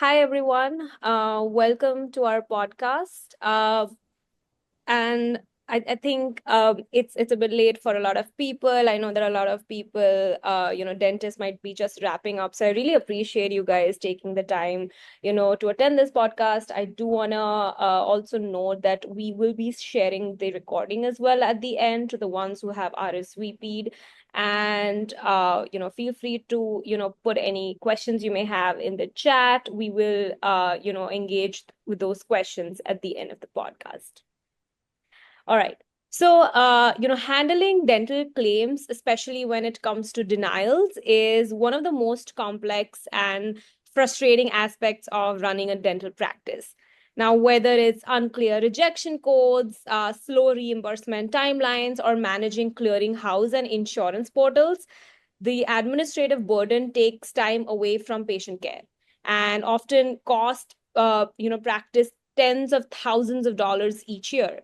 Hi, everyone. Welcome to our podcast. And I think it's a bit late for a lot of people. I know there are a lot of people, dentists might be just wrapping up. So I really appreciate you guys taking the time, to attend this podcast. I do want to also note that we will be sharing the recording as well at the end to the ones who have RSVP'd. And feel free to put any questions you may have in the chat. We will engage with those questions at the end of the podcast. All right. So, handling dental claims, especially when it comes to denials, is one of the most complex and frustrating aspects of running a dental practice. Now, whether it's unclear rejection codes, slow reimbursement timelines, or managing clearinghouse and insurance portals, the administrative burden takes time away from patient care and often cost, practice tens of thousands of dollars each year.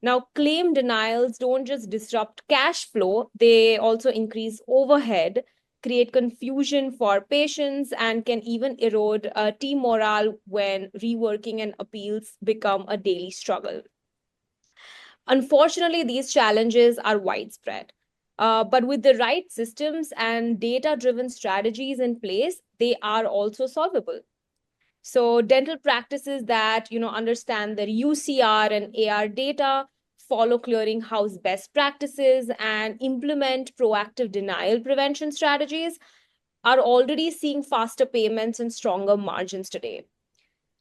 Now, claim denials don't just disrupt cash flow, they also increase overhead, create confusion for patients, and can even erode team morale when reworking and appeals become a daily struggle. Unfortunately, these challenges are widespread. But with the right systems and data driven strategies in place, they are also solvable. So dental practices that understand their UCR and AR data, follow clearinghouse best practices, and implement proactive denial prevention strategies are already seeing faster payments and stronger margins today.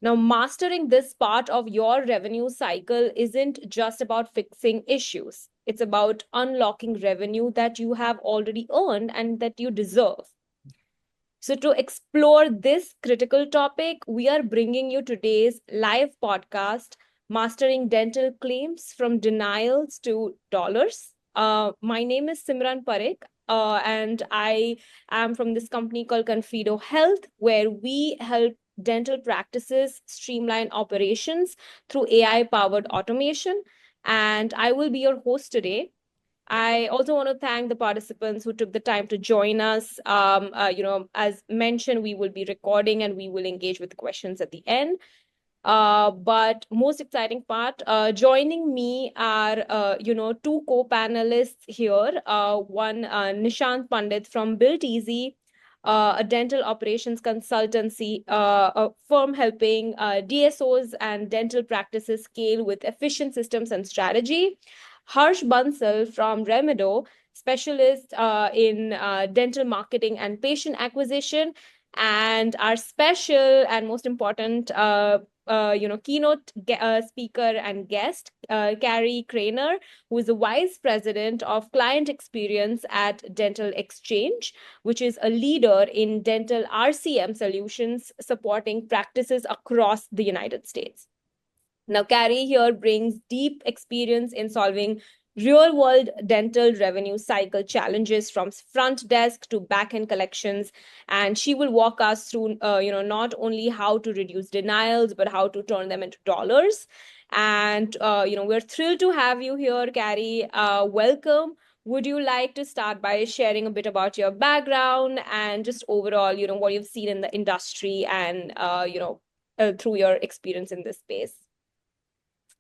Now, mastering this part of your revenue cycle isn't just about fixing issues. It's about unlocking revenue that you have already earned and that you deserve. So, to explore this critical topic, we are bringing you today's live podcast, Mastering Dental Claims from Denials to Dollars. My name is Simran Parekh, and I am from this company called Confido Health, where we help dental practices streamline operations through AI powered automation. And I will be your host today. I also want to thank the participants who took the time to join us. As mentioned, we will be recording and we will engage with questions at the end. But most exciting part, joining me are, two co-panelists here. One, Nishant Pandit from Built Easy, a dental operations consultancy, a firm helping DSOs and dental practices scale with efficient systems and strategy. Harsh Bansal from Remedo, specialist in dental marketing and patient acquisition, and our special and most important keynote speaker and guest, Carrie Kraner, who is the vice president of client experience at DentalXChange, which is a leader in dental RCM solutions supporting practices across the United States. Now, Carrie here brings deep experience in solving real world dental revenue cycle challenges from front desk to back end collections. And she will walk us through, not only how to reduce denials, but how to turn them into dollars. And, we're thrilled to have you here, Carrie. Welcome. Would you like to start by sharing a bit about your background and just overall, what you've seen in the industry and, through your experience in this space?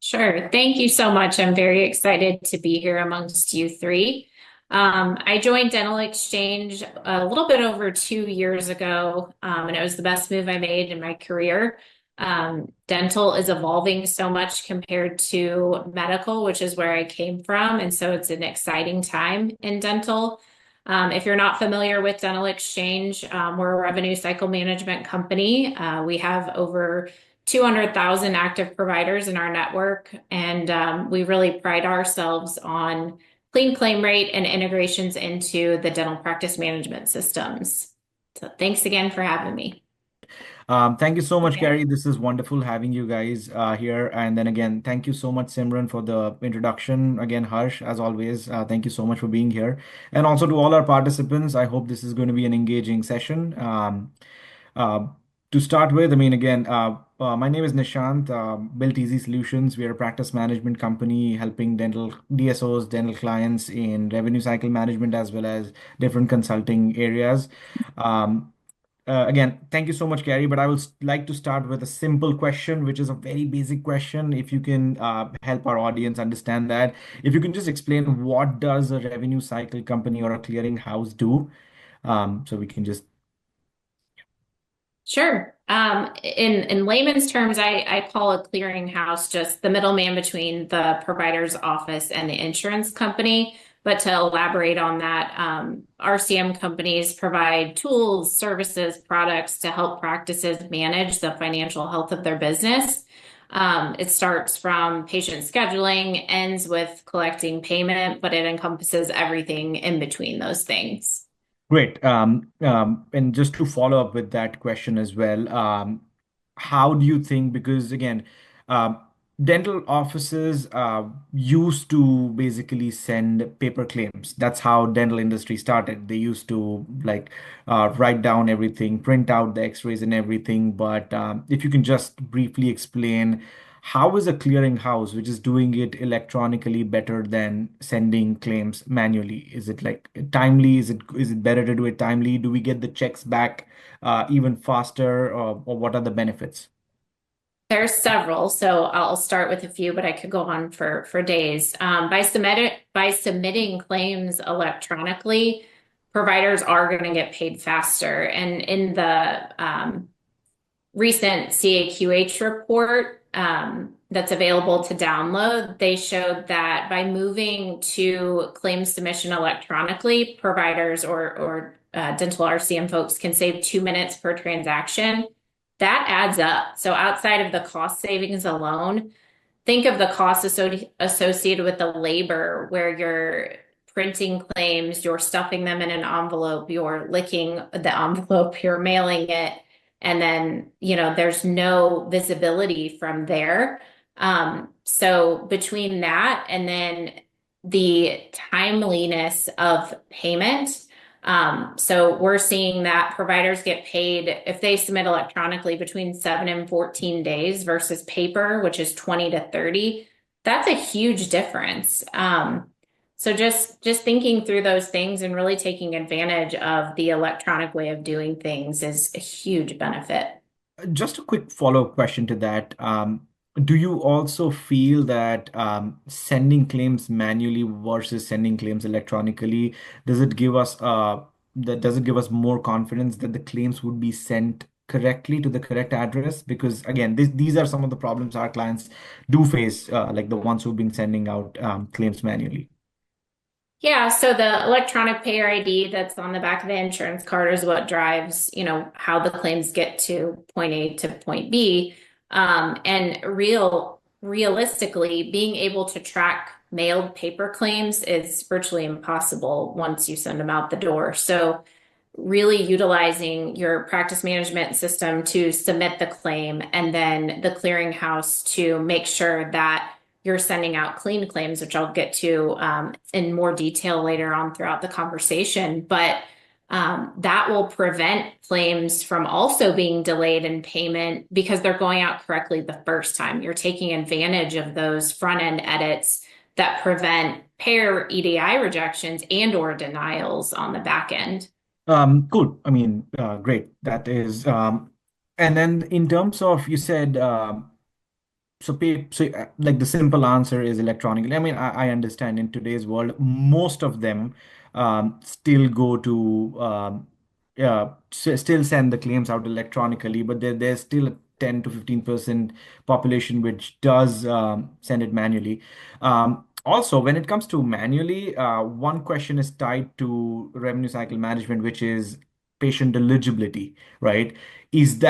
Sure. Thank you so much. I'm very excited to be here amongst you three. I joined DentalXChange a little bit over 2 years ago, and it was the best move I made in my career. Dental is evolving so much compared to medical, which is where I came from. And so it's an exciting time in dental. If you're not familiar with DentalXChange, we're a revenue cycle management company. We have over 200,000 active providers in our network, and we really pride ourselves on clean claim rate and integrations into the dental practice management systems. So thanks again for having me. Thank you so much, Okay. Carrie. This is wonderful having you guys here. And then again, thank you so much, Simran, for the introduction. Again, Harsh, as always, thank you so much for being here. And also to all our participants, I hope this is going to be an engaging session. Uh, to start with, I mean, again, my name is Nishant, Built Easy Solutions. We are a practice management company helping dental DSOs, dental clients in revenue cycle management as well as different consulting areas. Um, Again, thank you so much, Carrie. But I would like to start with a simple question, which is a very basic question. If you can help our audience understand that, if you can just explain what does a revenue cycle company or a clearinghouse do, so we can just. Sure. In layman's terms, I call a clearinghouse just the middleman between the provider's office and the insurance company. But to elaborate on that, RCM companies provide tools, services, products to help practices manage the financial health of their business. It starts from patient scheduling, ends with collecting payment, but it encompasses everything in between those things. Great. And just to follow up with that question as well, how do you think, because again, um, dental offices used to basically send paper claims. That's how dental industry started. They used to like write down everything, print out the x-rays and everything. But if you can just briefly explain how is a clearinghouse, which is doing it electronically, better than sending claims manually? Is it like timely? Is it better to do it timely? Do we get the checks back even faster, or what are the benefits? There's several, so I'll start with a few, but I could go on for days. By submitting claims electronically, providers are going to get paid faster. And in the recent CAQH report that's available to download, they showed that by moving to claim submission electronically, providers or dental RCM folks can save 2 minutes per transaction. That adds up. So outside of the cost savings alone, think of the costs associated with the labor where you're printing claims, you're stuffing them in an envelope, you're licking the envelope, you're mailing it, and then, there's no visibility from there. So between that and then the timeliness of payment, so we're seeing that providers get paid if they submit electronically between 7 and 14 days versus paper, which is 20 to 30. That's a huge difference. So just thinking through those things and really taking advantage of the electronic way of doing things is a huge benefit. Just a quick follow-up question to that. Do you also feel that sending claims manually versus sending claims electronically, does it give us more confidence that the claims would be sent correctly to the correct address? Because again, these are some of the problems our clients do face, like the ones who've been sending out claims manually. Yeah, so the electronic payer ID that's on the back of the insurance card is what drives, how the claims get to point A to point B. And realistically, being able to track mailed paper claims is virtually impossible once you send them out the door. So really utilizing your practice management system to submit the claim and then the clearinghouse to make sure that you're sending out clean claims, which I'll get to in more detail later on throughout the conversation. But that will prevent claims from also being delayed in payment because they're going out correctly the first time. You're taking advantage of those front-end edits that prevent payer EDI rejections and or denials on the back end. Cool. I mean, great. That is, and then in terms of, you said, like the simple answer is electronically. I mean, I understand in today's world, most of them still go to still send the claims out electronically, but there's still a 10 to 15% population which does send it manually. Also, when it comes to manually, one question is tied to revenue cycle management, which is patient eligibility, right? Is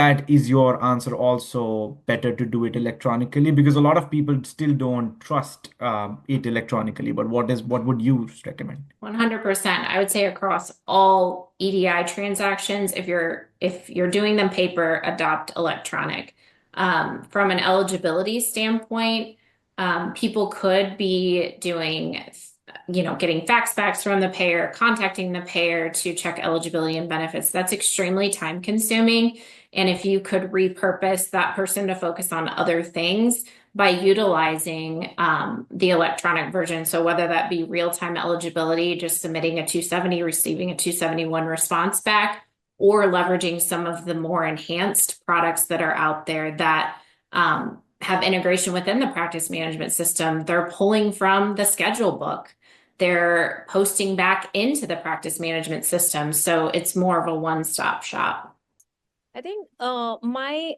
your answer also better to do it electronically? Because a lot of people still don't trust it electronically, but what would you recommend? 100%. I would say across all EDI transactions, if you're doing them paper, adopt electronic. From an eligibility standpoint, people could be doing, getting fax backs from the payer, contacting the payer to check eligibility and benefits. That's extremely time consuming. And if you could repurpose that person to focus on other things by utilizing the electronic version, so whether that be real-time eligibility, just submitting a 270, receiving a 271 response back, or leveraging some of the more enhanced products that are out there that have integration within the practice management system. They're pulling from the schedule book. They're posting back into the practice management system. So it's more of a one-stop shop. I think my,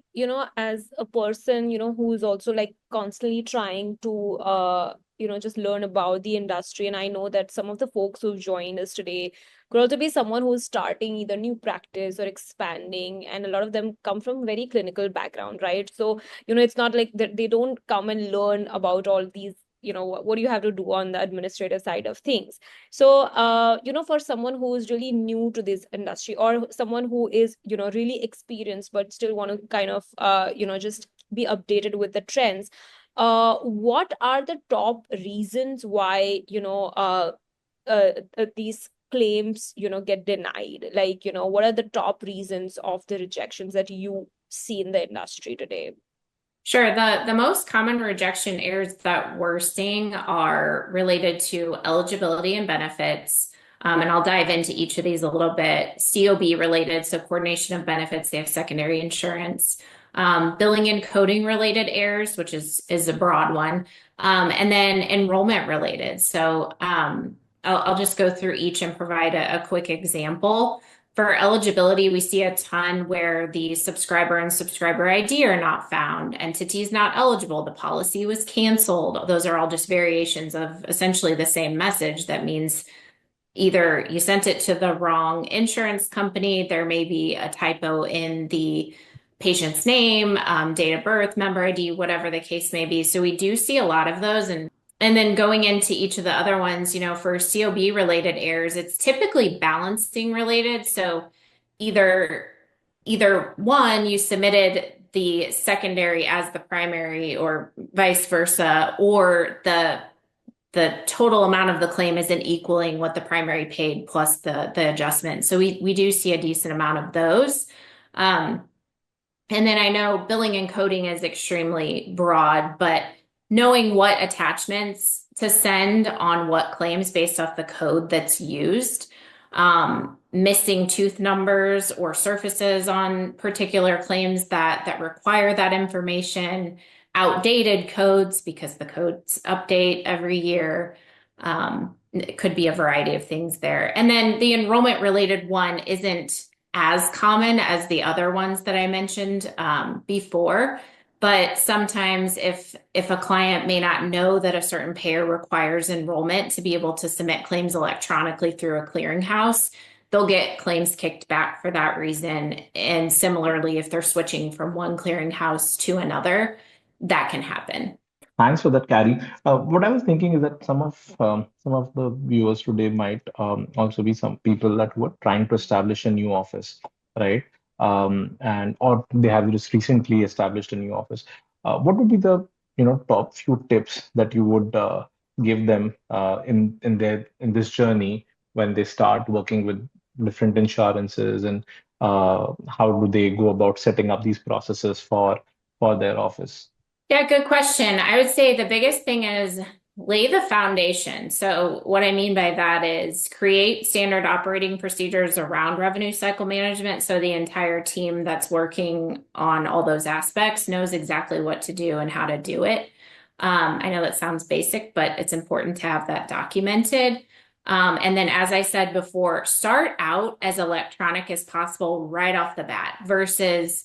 as a person, who's also like constantly trying to, just learn about the industry. And I know that some of the folks who've joined us today could also be someone who's starting either new practice or expanding. And a lot of them come from very clinical background, right? So, it's not like that they don't come and learn about all these, what do you have to do on the administrative side of things. So, for someone who is really new to this industry, or someone who is, really experienced, but still want to kind of, just be updated with the trends, what are the top reasons why, these claims, get denied? Like, what are the top reasons of the rejections that you see in the industry today? Sure. The most common rejection errors that we're seeing are related to eligibility and benefits. And I'll dive into each of these a little bit. COB related, so coordination of benefits, they have secondary insurance. Billing and coding related errors, which is a broad one. And then enrollment related. So I'll just go through each and provide a quick example. For eligibility, we see a ton where the subscriber and subscriber ID are not found, entities not eligible, the policy was canceled. Those are all just variations of essentially the same message. That means either you sent it to the wrong insurance company, there may be a typo in the patient's name, date of birth, member ID, whatever the case may be. So we do see a lot of those. And then going into each of the other ones, for COB related errors, it's typically balancing related. So either one, you submitted the secondary as the primary or vice versa, or the total amount of the claim isn't equaling what the primary paid plus the adjustment. So we do see a decent amount of those. And then I know billing and coding is extremely broad, but knowing what attachments to send on what claims based off the code that's used, missing tooth numbers or surfaces on particular claims that require that information, outdated codes because the codes update every year. It could be a variety of things there. And then the enrollment related one isn't as common as the other ones that I mentioned before. But sometimes if a client may not know that a certain payer requires enrollment to be able to submit claims electronically through a clearinghouse, they'll get claims kicked back for that reason. And similarly, if they're switching from one clearinghouse to another, that can happen. Thanks for that, Carrie. What I was thinking is that some of the viewers today might also be some people that were trying to establish a new office, right? And or they have just recently established a new office. What would be the top few tips that you would give them in this journey when they start working with different insurances, and how do they go about setting up these processes for their office? Yeah, good question. I would say the biggest thing is lay the foundation. So what I mean by that is create standard operating procedures around revenue cycle management. So the entire team that's working on all those aspects knows exactly what to do and how to do it. I know that sounds basic, but it's important to have that documented. And then, as I said before, start out as electronic as possible right off the bat versus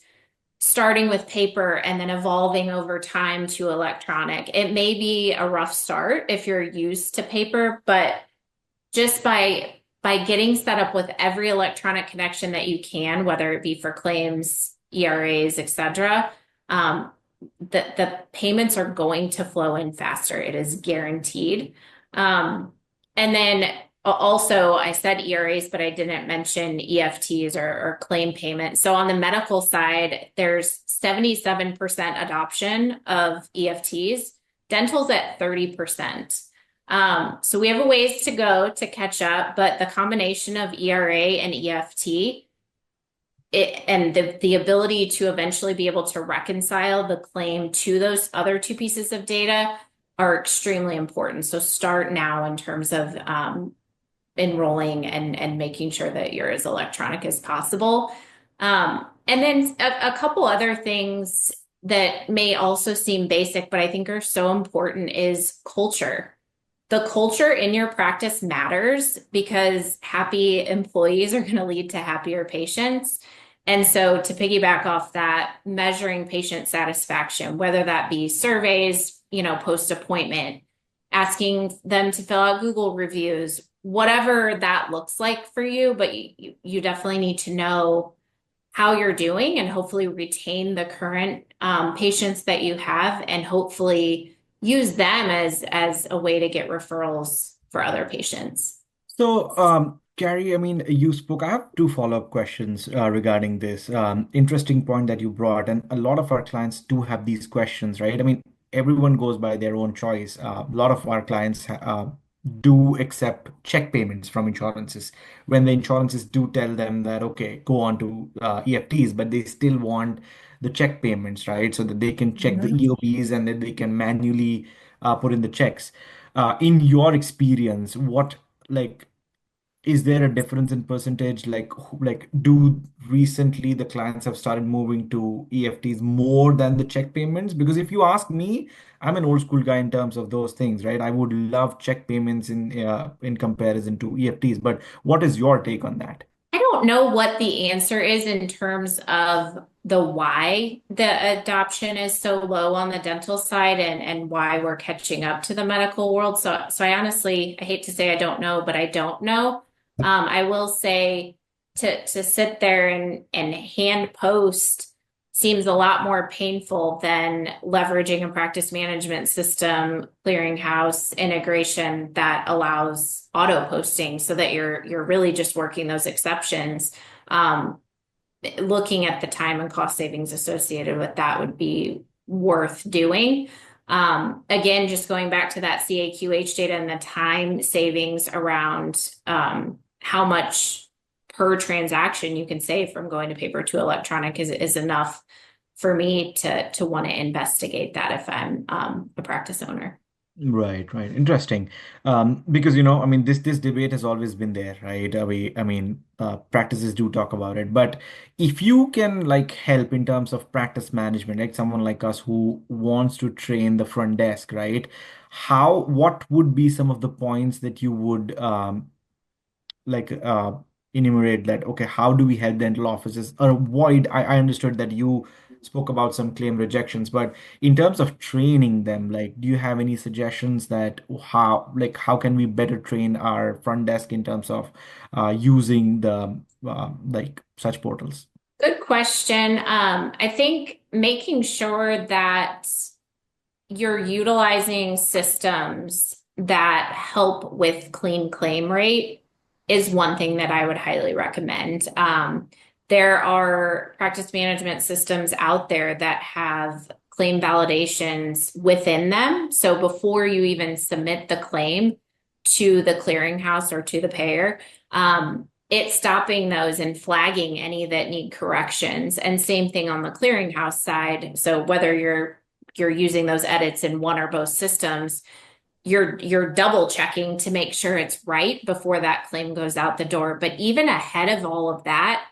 starting with paper and then evolving over time to electronic. It may be a rough start if you're used to paper, but just by getting set up with every electronic connection that you can, whether it be for claims, ERAs, etc., the payments are going to flow in faster. It is guaranteed. And then also, I said ERAs, but I didn't mention EFTs or claim payments. So on the medical side, there's 77% adoption of EFTs. Dental's at 30%. So we have a ways to go to catch up, but the combination of ERA and EFT and the ability to eventually be able to reconcile the claim to those other two pieces of data are extremely important. So start now in terms of enrolling and making sure that you're as electronic as possible. And then a couple other things that may also seem basic, but I think are so important is culture. The culture in your practice matters because happy employees are going to lead to happier patients. And so to piggyback off that, measuring patient satisfaction, whether that be surveys, post-appointment, asking them to fill out Google reviews, whatever that looks like for you, but you definitely need to know how you're doing and hopefully retain the current patients that you have and hopefully use them as a way to get referrals for other patients. So, Carrie, I mean, you spoke. I have two follow-up questions regarding this. Interesting point that you brought, and a lot of our clients do have these questions, right? I mean, everyone goes by their own choice. A lot of our clients do accept check payments from insurances when the insurances do tell them that, okay, go on to EFTs, but they still want the check payments, right? So that they can check the EOBs and then they can manually put in the checks. In your experience, what like is there a difference in percentage? Like, do recently the clients have started moving to EFTs more than the check payments? Because if you ask me, I'm an old school guy in terms of those things, right? I would love check payments in comparison to EFTs. But what is your take on that? I don't know what the answer is in terms of the why the adoption is so low on the dental side and why we're catching up to the medical world. So I honestly, I hate to say I don't know, but I don't know. I will say to sit there and hand post seems a lot more painful than leveraging a practice management system, clearinghouse integration that allows auto posting so that you're really just working those exceptions. Looking at the time and cost savings associated with that would be worth doing. Again, just going back to that CAQH data and the time savings around how much per transaction you can save from going to paper to electronic is enough for me to want to investigate that if I'm a practice owner. Right, right. Interesting. Because I mean, this debate has always been there, right? Practices do talk about it, but if you can like help in terms of practice management, like someone like us who wants to train the front desk, right? What would be some of the points that you would like enumerate that, okay, how do we help dental offices avoid? I understood that you spoke about some claim rejections, but in terms of training them, like, do you have any suggestions that how can we better train our front desk in terms of using the like such portals? Good question. I think making sure that you're utilizing systems that help with clean claim rate is one thing that I would highly recommend. There are practice management systems out there that have claim validations within them. So before you even submit the claim to the clearinghouse or to the payer, it's stopping those and flagging any that need corrections. And same thing on the clearinghouse side. So whether you're using those edits in one or both systems, you're double checking to make sure it's right before that claim goes out the door. But even ahead of all of that,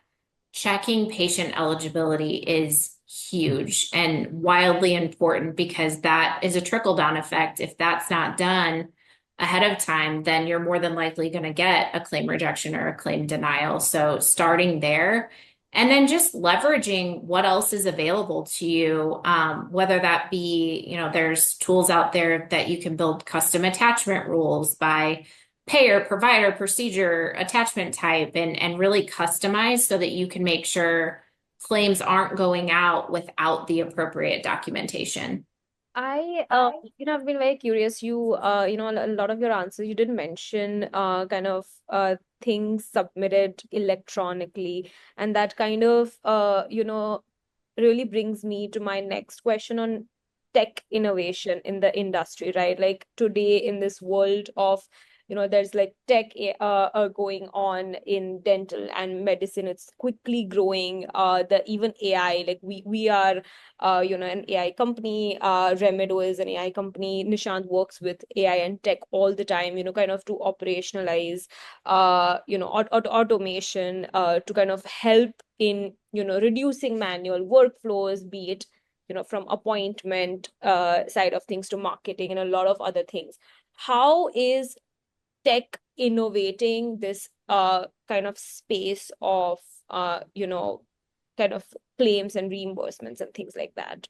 checking patient eligibility is huge and wildly important because that is a trickle-down effect. If that's not done ahead of time, then you're more than likely going to get a claim rejection or a claim denial. So starting there, and then just leveraging what else is available to you, whether that be, there's tools out there that you can build custom attachment rules by payer, provider, procedure, attachment type, and really customize so that you can make sure claims aren't going out without the appropriate documentation. I've been very curious. A lot of your answers, you did mention kind of things submitted electronically, and that kind of really brings me to my next question on tech innovation in the industry, right? Like today in this world of there's like tech going on in dental and medicine. It's quickly growing. The even AI, like we are an AI company. Remedo is an AI company. Nishant works with AI and tech all the time, kind of to operationalize automation, to kind of help in reducing manual workflows, be it from appointment side of things to marketing and a lot of other things. How is tech innovating this kind of space of kind of claims and reimbursements and things like that?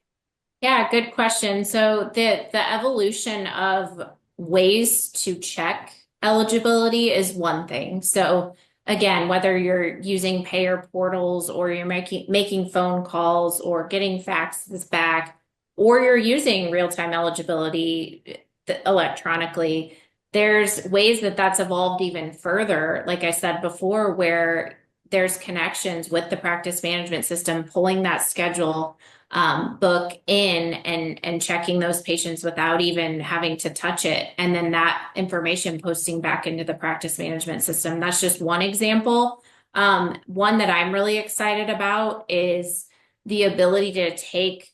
Yeah, good question. So the evolution of ways to check eligibility is one thing. So again, whether you're using payer portals or you're making phone calls or getting faxes back, or you're using real-time eligibility electronically, there's ways that that's evolved even further, like I said before, where there's connections with the practice management system, pulling that schedule book in and checking those patients without even having to touch it. And then that information posting back into the practice management system. That's just one example. One that I'm really excited about is the ability to take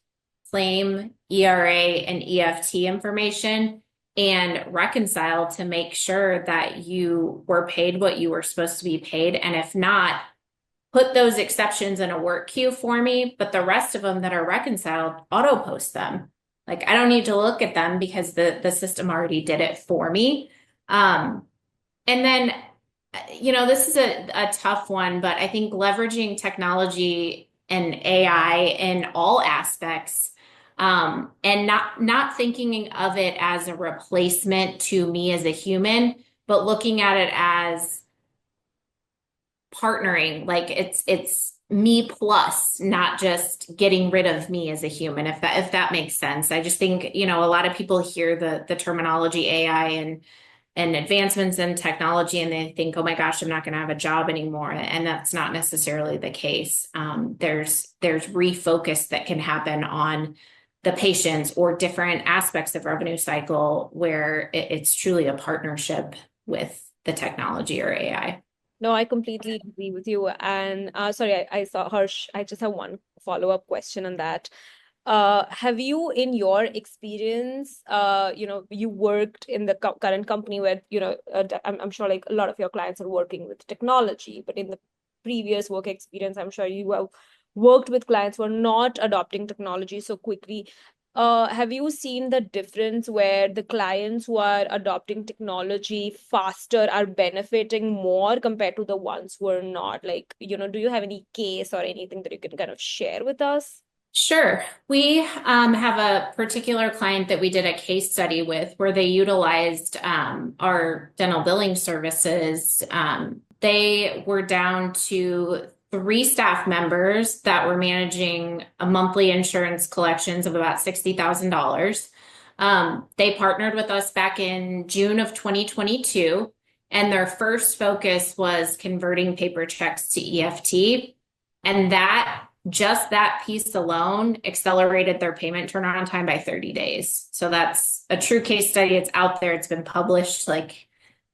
claim, ERA, and EFT information and reconcile to make sure that you were paid what you were supposed to be paid. And if not, put those exceptions in a work queue for me, but the rest of them that are reconciled, auto post them. Like I don't need to look at them because the system already did it for me. And then, this is a tough one, but I think leveraging technology and AI in all aspects, and not thinking of it as a replacement to me as a human, but looking at it as partnering, like it's me plus, not just getting rid of me as a human, if that makes sense. I just think, a lot of people hear the terminology AI and advancements in technology and they think, oh my gosh, I'm not going to have a job anymore. And that's not necessarily the case. There's refocus that can happen on the patients or different aspects of revenue cycle where it's truly a partnership with the technology or AI. No, I completely agree with you. And sorry, I saw Harsh. I just have one follow-up question on that. Have you, in your experience, you worked in the current company where, I'm sure like a lot of your clients are working with technology, but in the previous work experience, I'm sure you have worked with clients who are not adopting technology so quickly. Have you seen the difference where the clients who are adopting technology faster are benefiting more compared to the ones who are not? Like, do you have any case or anything that you can kind of share with us? Sure. We have a particular client that we did a case study with where they utilized our dental billing services. They were down to 3 staff members that were managing a monthly insurance collections of about $60,000. They partnered with us back in June of 2022, and their first focus was converting paper checks to EFT. And just that piece alone accelerated their payment turnaround time by 30 days. So that's a true case study. It's out there. It's been published. Like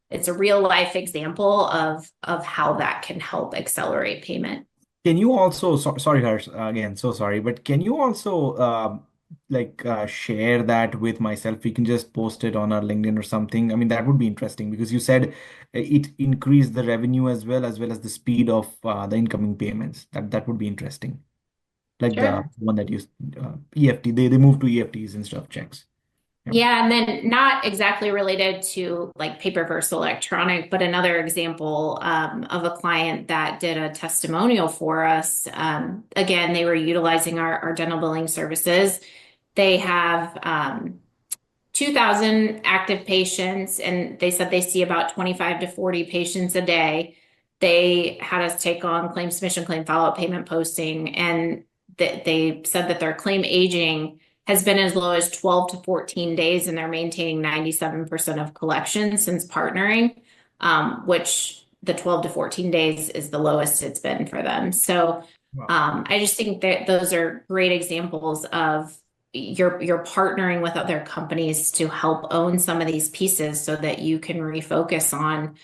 it's a real life example of how that can help accelerate payment. Can you also, sorry, Harsh, again, so sorry, but can you also share that with myself? We can just post it on our LinkedIn or something. I mean, that would be interesting because you said it increased the revenue as well as the speed of the incoming payments. That would be interesting. Like Sure. the one that you EFT, they moved to EFTs instead of checks. Yeah, and then not exactly related to like paper versus electronic, but another example of a client that did a testimonial for us. Again, they were utilizing our dental billing services. They have 2,000 active patients, and they said they see about 25 to 40 patients a day. They had us take on claim submission, claim follow-up, payment posting, and they said that their claim aging has been as low as 12 to 14 days, and they're maintaining 97% of collections since partnering, which the 12 to 14 days is the lowest it's been for them. So Wow. I just think that those are great examples of you're partnering with other companies to help own some of these pieces so that you can refocus on,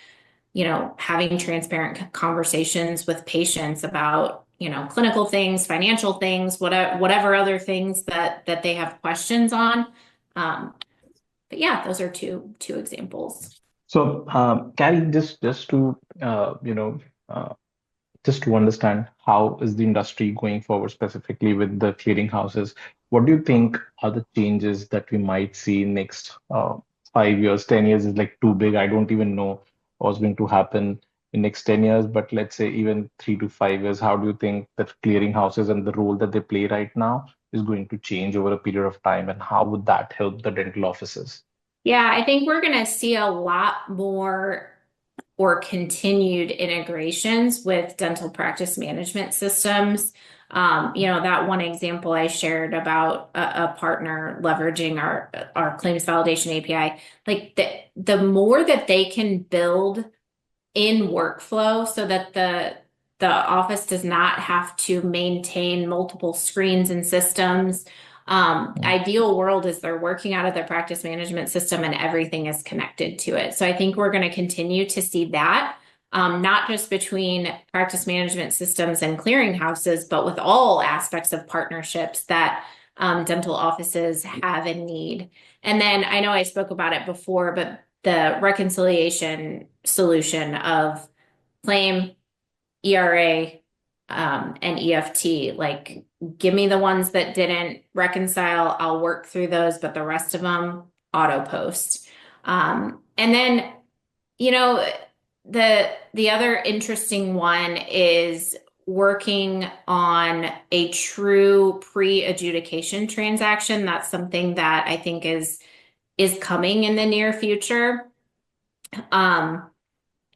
having transparent conversations with patients about, clinical things, financial things, whatever other things that they have questions on. But yeah, those are two examples. So, Carrie, just to uh, just to understand how is the industry going forward, specifically with the clearinghouses, what do you think are the changes that we might see next 5 years? 10 years is like too big. I don't even know what's going to happen in next 10 years, but let's say even 3 to 5 years, how do you think that clearinghouses and the role that they play right now is going to change over a period of time, and how would that help the dental offices? Yeah, I think we're going to see a lot more or continued integrations with dental practice management systems. That one example I shared about a partner leveraging our claims validation API, like the more that they can build in workflow so that the office does not have to maintain multiple screens and systems. Ideal world is they're working out of their practice management system and everything is connected to it. So I think we're going to continue to see that, not just between practice management systems and clearinghouses, but with all aspects of partnerships that dental offices have and need. And then I know I spoke about it before, but the reconciliation solution of claim, ERA, and EFT. Like, give me the ones that didn't reconcile. I'll work through those, but the rest of them auto post. And then, the other interesting one is working on a true pre-adjudication transaction. That's something that I think is coming in the near future.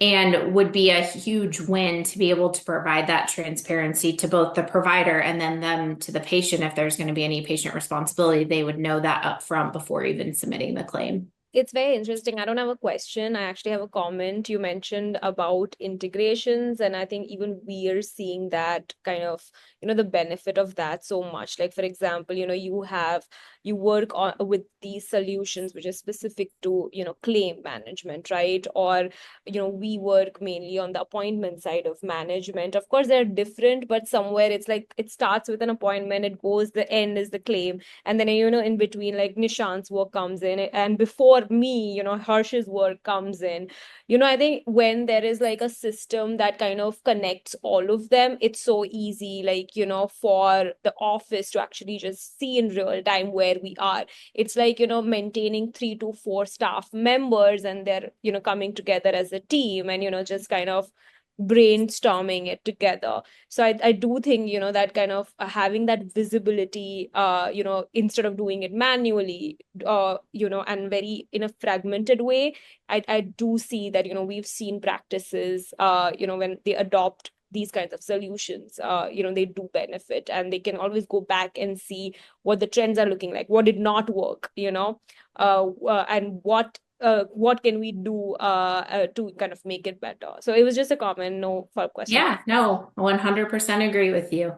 And would be a huge win to be able to provide that transparency to both the provider and then them to the patient. If there's going to be any patient responsibility, they would know that upfront before even submitting the claim. It's very interesting. I don't have a question. I actually have a comment. You mentioned about integrations, and I think even we are seeing that kind of, the benefit of that so much. Like, for example, you work on with these solutions which is specific to, claim management, right? Or, we work mainly on the appointment side of management. Of course, they're different, but somewhere it's like it starts with an appointment, it goes, the end is the claim. And then, in between, like Nishant's work comes in, and before me, Harsh's work comes in. I think when there is like a system that kind of connects all of them, it's so easy, like, for the office to actually just see in real time where we are. It's like, maintaining 3 to 4 staff members, and they're, coming together as a team and, just kind of brainstorming it together. So I do think, that kind of having that visibility, instead of doing it manually, and very in a fragmented way, I do see that, we've seen practices, when they adopt these kinds of solutions, they do benefit, and they can always go back and see what the trends are looking like, what did not work, and what can we do to kind of make it better. So it was just a comment, no follow-up question. Yeah, no, 100% agree with you.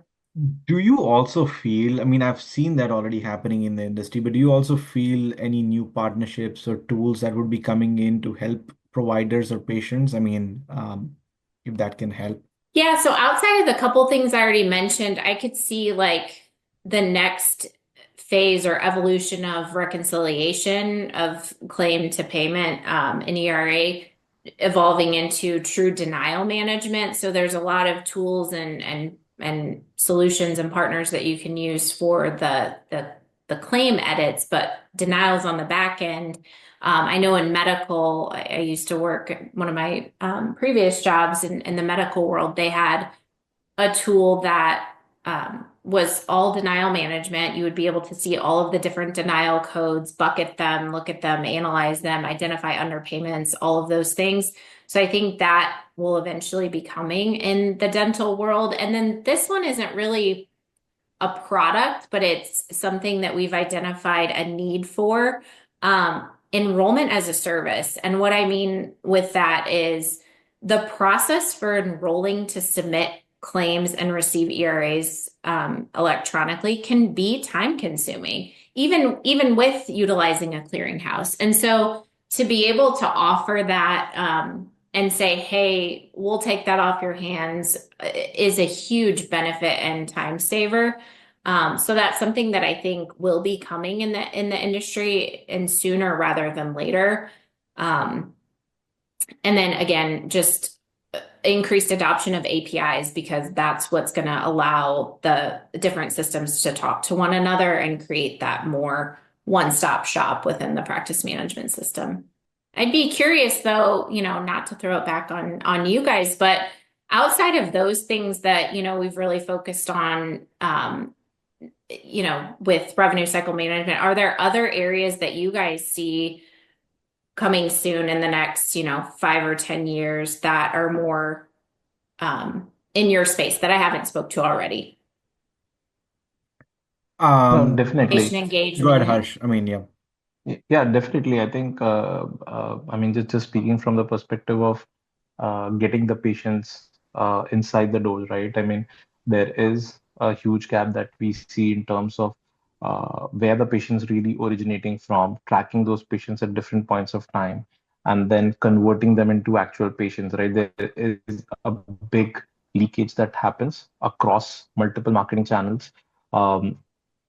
Do you also feel, I mean, I've seen that already happening in the industry, but do you also feel any new partnerships or tools that would be coming in to help providers or patients? I mean, if that can help. Yeah, so outside of the couple things I already mentioned, I could see like the next phase or evolution of reconciliation of claim to payment in ERA evolving into true denial management. So there's a lot of tools and solutions and partners that you can use for the claim edits, but denials on the back end. I know in medical, I used to work one of my previous jobs in the medical world. They had a tool that was all denial management. You would be able to see all of the different denial codes, bucket them, look at them, analyze them, identify underpayments, all of those things. So I think that will eventually be coming in the dental world. And then this one isn't really a product, but it's something that we've identified a need for, enrollment as a service. And what I mean with that is the process for enrolling to submit claims and receive ERAs electronically can be time consuming, even with utilizing a clearinghouse. And so to be able to offer that and say, hey, we'll take that off your hands is a huge benefit and time saver. So that's something that I think will be coming in the industry, and sooner rather than later. And then again, just increased adoption of APIs, because that's what's going to allow the different systems to talk to one another and create that more one-stop shop within the practice management system. I'd be curious though, not to throw it back on you guys, but outside of those things that, we've really focused on, with revenue cycle management, are there other areas that you guys see coming soon in the next, 5 or 10 years that are more in your space that I haven't spoke to already? No, Patient definitely. Patient Go ahead, engagement. Harsh. I mean, yeah. Yeah, definitely. I think, I mean, just speaking from the perspective of getting the patients inside the doors, right? I mean, there is a huge gap that we see in terms of where the patient's really originating from, tracking those patients at different points of time, and then converting them into actual patients, right? There is a big leakage that happens across multiple marketing channels. Um,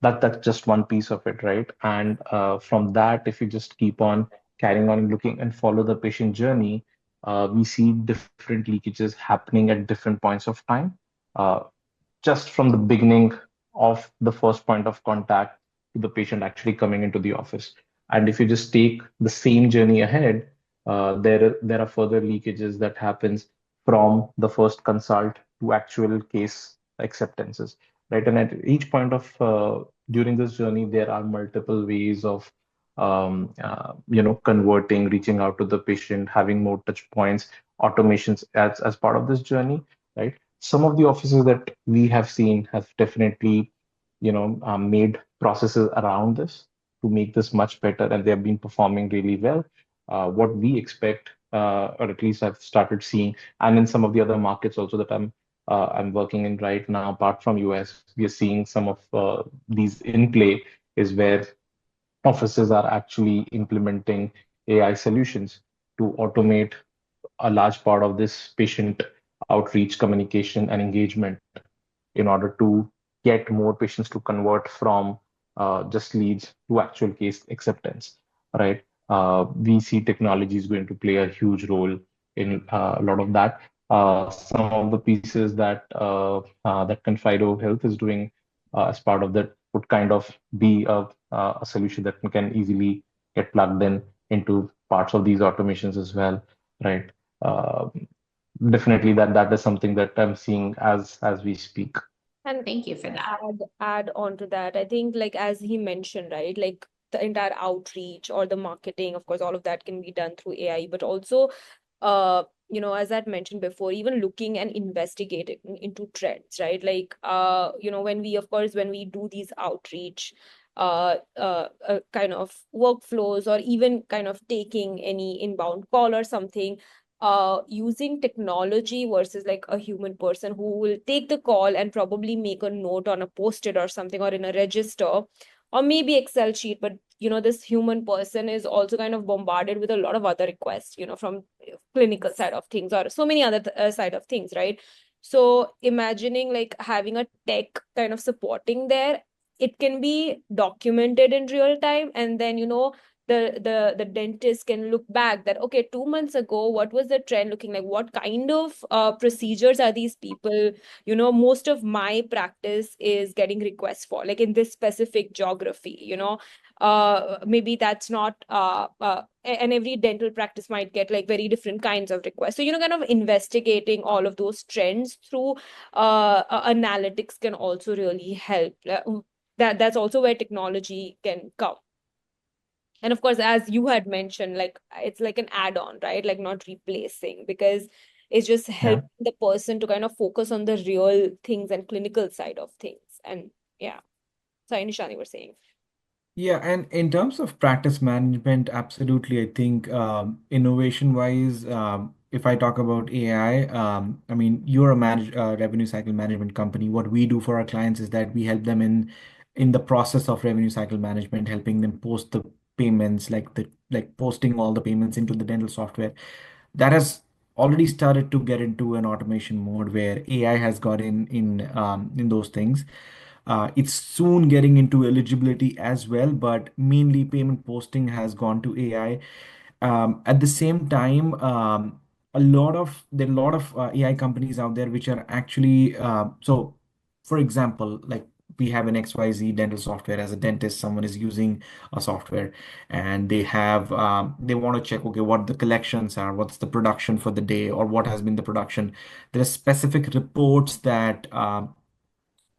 that's just one piece of it, right? And from that, if you just keep on carrying on looking and follow the patient journey, we see different leakages happening at different points of time, uh, just from the beginning of the first point of contact to the patient actually coming into the office. And if you just take the same journey ahead, there are further leakages that happens from the first consult to actual case acceptances, right? And at each point of during this journey, there are multiple ways of converting, reaching out to the patient, having more touch points, automations as part of this journey, right? Some of the offices that we have seen have definitely, made processes around this to make this much better, and they have been performing really well. What we expect, or at least I've started seeing, and in some of the other markets also that I'm working in right now, apart from US, we are seeing some of these in play is where offices are actually implementing AI solutions to automate a large part of this patient outreach, communication, and engagement in order to get more patients to convert from just leads to actual case acceptance, right? We see technology is going to play a huge role in a lot of that. Some of the pieces that Confido Health is doing as part of that would kind of be a solution that can easily get plugged in into parts of these automations as well, right? Uh, Definitely that is something that I'm seeing as we speak. And Thank you for that. add on to that, I think, like as he mentioned, right, like the entire outreach or the marketing, of course, all of that can be done through AI, but also, as I'd mentioned before, even looking and investigating into trends, right? Like, when we do these outreach, kind of workflows, or even kind of taking any inbound call or something, using technology versus like a human person who will take the call and probably make a note on a post-it or something, or in a register, or maybe Excel sheet. But this human person is also kind of bombarded with a lot of other requests, from clinical side of things, or so many other side of things, right? So imagining like having a tech kind of supporting there, it can be documented in real time, and then the dentist can look back that, okay, 2 months ago, what was the trend looking like? What kind of procedures are these people, most of my practice is getting requests for, like in this specific geography, maybe that's not and every dental practice might get like very different kinds of requests. So kind of investigating all of those trends through analytics can also really help. That's also where technology can come. And of course, as you had mentioned, like it's like an add-on, right? Like not replacing, because it's just Yeah. helping the person to kind of focus on the real things and clinical side of things. And yeah. Sorry, Nishani, you were saying. Yeah, and in terms of practice management, absolutely, I think innovation-wise, if I talk about AI, I mean, you're a revenue cycle management company. What we do for our clients is that we help them in the process of revenue cycle management, helping them post the payments, like posting all the payments into the dental software. That has already started to get into an automation mode where AI has got in those things. It's soon getting into eligibility as well, but mainly payment posting has gone to AI. At the same time, there are a lot of AI companies out there which are actually so. For example, like we have an XYZ dental software. As a dentist, someone is using a software, and they want to check, okay, what the collections are, what's the production for the day, or what has been the production. There are specific reports that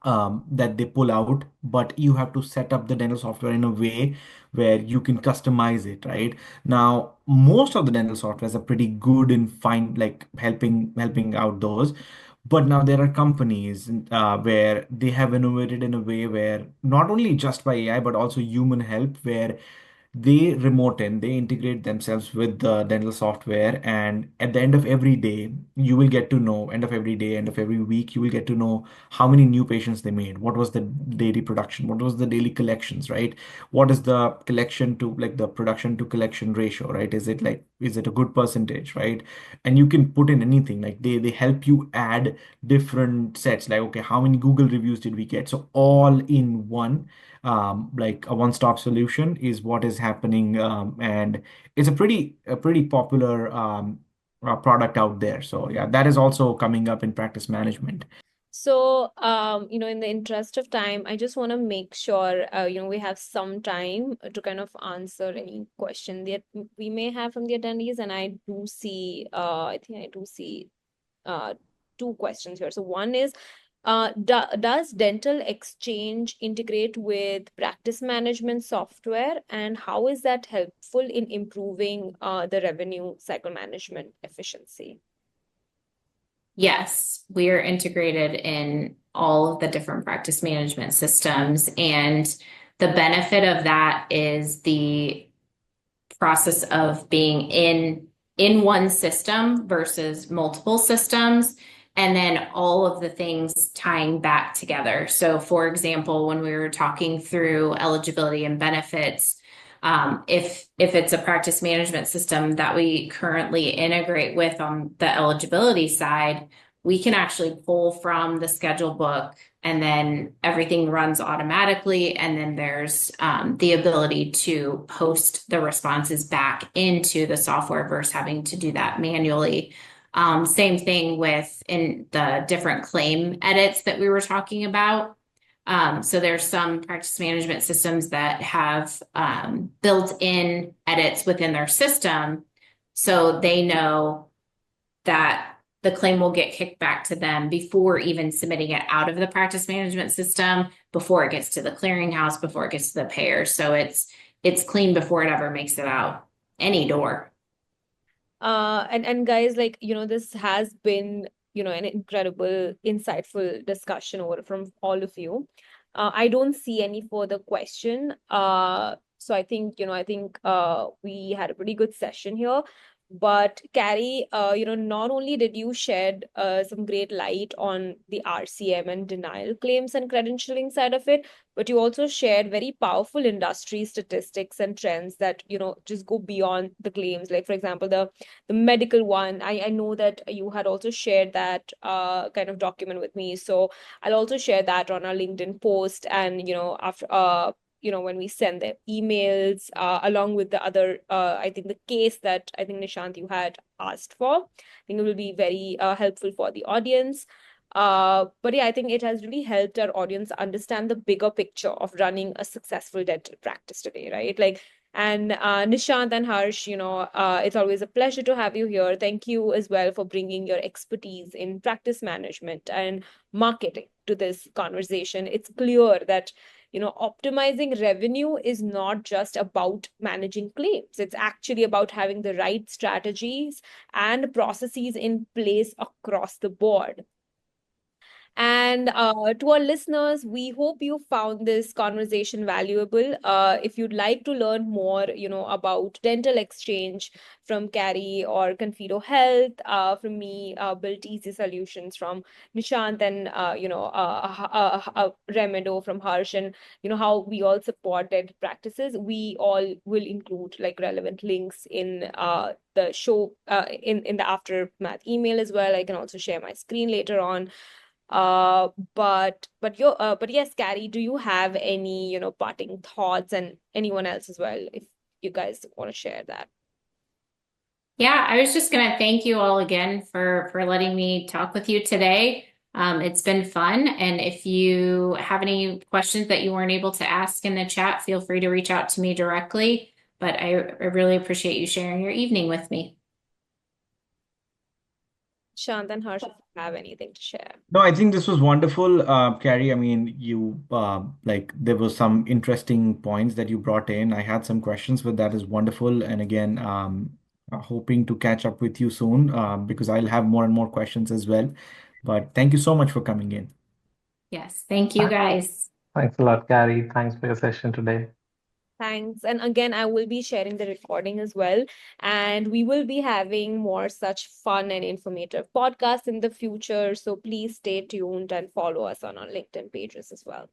they pull out, but you have to set up the dental software in a way where you can customize it, right? Now, most of the dental softwares are pretty good in like helping out those. But now there are companies where they have innovated in a way where not only just by AI, but also human help, where they integrate themselves with the dental software, and at the end of every day you will get to know, end of every day, end of every week, you will get to know how many new patients they made, what was the daily production, what was the daily collections, right? What is the collection to like the production to collection ratio, right? Is it a good percentage, right? And you can put in anything, like they help you add different sets, like, okay, how many Google reviews did we get? So all in one, like a one-stop solution is what is happening, and it's a pretty popular product out there. So yeah, that is also coming up in practice management. So, in the interest of time, I just want to make sure, we have some time to kind of answer any question that we may have from the attendees. And I think I do see two questions here. So one is, does DentalXChange integrate with practice management software, and how is that helpful in improving the revenue cycle management efficiency? Yes, we are integrated in all of the different practice management systems. And the benefit of that is the process of being in one system versus multiple systems, and then all of the things tying back together. So for example, when we were talking through eligibility and benefits, if it's a practice management system that we currently integrate with on the eligibility side, we can actually pull from the schedule book, and then everything runs automatically. And then there's the ability to post the responses back into the software versus having to do that manually. Same thing in the different claim edits that we were talking about. So there's some practice management systems that have built-in edits within their system, so they know that the claim will get kicked back to them before even submitting it out of the practice management system, before it gets to the clearinghouse, before it gets to the payer. So it's clean before it ever makes it out any door. And guys, this has been, an incredible, insightful discussion from all of you. I don't see any further question. So I think, we had a pretty good session here. But Carrie, not only did you shed some great light on the RCM and denial claims and credentialing side of it, but you also shared very powerful industry statistics and trends that, just go beyond the claims. Like, for example, the medical one, I know that you had also shared that kind of document with me. So I'll also share that on our LinkedIn post. And, after when we send the emails, along with the other, I think the case that I think Nishant you had asked for, I think it will be very helpful for the audience. But yeah, I think it has really helped our audience understand the bigger picture of running a successful dental practice today, right? And Nishant and Harsh, it's always a pleasure to have you here. Thank you as well for bringing your expertise in practice management and marketing to this conversation. It's clear that optimizing revenue is not just about managing claims. It's actually about having the right strategies and processes in place across the board. And to our listeners, we hope you found this conversation valuable. If you'd like to learn more, about DentalXChange from Carrie or Confido Health, from me, Built Easy Solutions from Nishant, and Remedo from Harsh, and how we all support dental practices. We all will include like relevant links in the show, in the aftermath email as well. I can also share my screen later on. But yes, Carrie, do you have any, parting thoughts, and anyone else as well, if you guys want to share that? Yeah, I was just going to thank you all again for letting me talk with you today. It's been fun. And if you have any questions that you weren't able to ask in the chat, feel free to reach out to me directly. But I really appreciate you sharing your evening with me. Shant and Harsh, if you have anything to share. No, I think this was wonderful, Carrie. I mean, you like there was some interesting points that you brought in. I had some questions, but that is wonderful. And again, hoping to catch up with you soon, because I'll have more and more questions as well. But thank you so much for coming in. Yes, thank you guys. Thanks a lot, Carrie. Thanks for your session today. Thanks. And again, I will be sharing the recording as well. And we will be having more such fun and informative podcasts in the future. So please stay tuned and follow us on our LinkedIn pages as well.